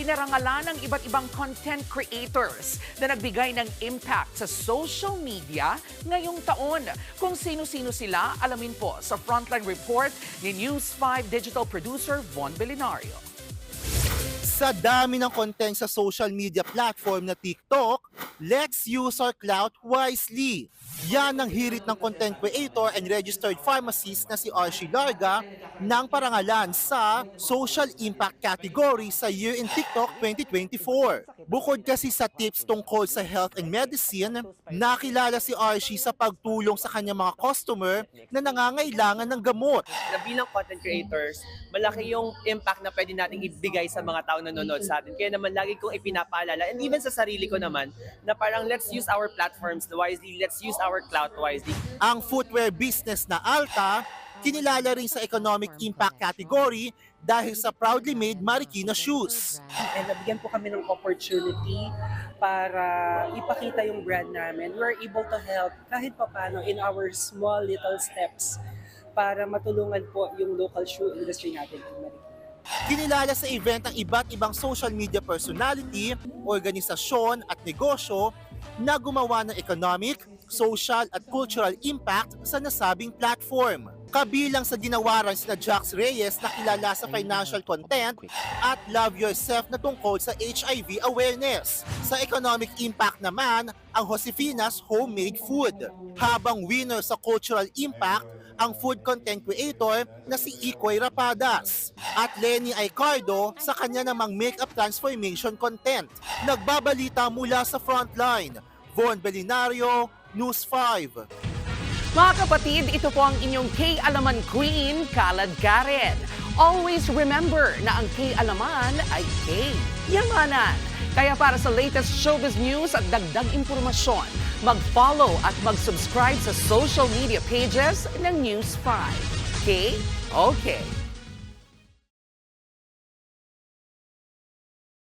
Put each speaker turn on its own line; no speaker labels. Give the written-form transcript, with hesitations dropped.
pinarangalan ng iba't ibang content creators na nagbigay ng impact sa social media ngayong taon. Kung sino-sino sila, alamin po sa Frontline Report ni News 5 digital producer Von Belinario.
Sa dami ng content sa social media platform na TikTok, let's use our clout wisely. Yan ang hirit ng content creator and registered pharmacist na si Archie Larga ng parangalan sa Social Impact category sa Year in TikTok 2024. Bukod kasi sa tips tungkol sa health and medicine, nakilala si Archie sa pagtulong sa kanyang mga customer na nangangailangan ng gamot.
Na bilang content creators, malaki yung impact na pwede nating ibigay sa mga tao na nanonood sa atin. Kaya naman lagi kong ipinapaalala, and even sa sarili ko naman, na parang let's use our platforms wisely, let's use our clout wisely.
Ang footwear business na Alta, kinilala rin sa economic impact category dahil sa proudly made Marikina shoes.
And nabigyan po kami ng opportunity para ipakita yung brand namin. We're able to help kahit papano in our small little steps para matulungan po yung local shoe industry natin in Marikina.
Kinilala sa event ang iba't ibang social media personality, organisasyon at negosyo na gumawa ng economic, social at cultural impact sa nasabing platform. Kabilang sa ginawaran sina Jax Reyes na kilala sa financial content at Love Yourself na tungkol sa HIV awareness. Sa economic impact naman, ang Josefina's homemade food. Habang winner sa cultural impact, ang food content creator na si Ikoy Rapadas at Lenny Aicardo sa kanya namang makeup transformation content. Nagbabalita mula sa Frontline, Von Belinario, News 5.
Mga kapatid, ito po ang inyong K-Alaman Queen, Kalad Karen. Always remember na ang K-Alaman ay K-Yamanan. Kaya para sa latest showbiz news at dagdag impormasyon, mag-follow at mag-subscribe sa social media pages ng News 5. Okay?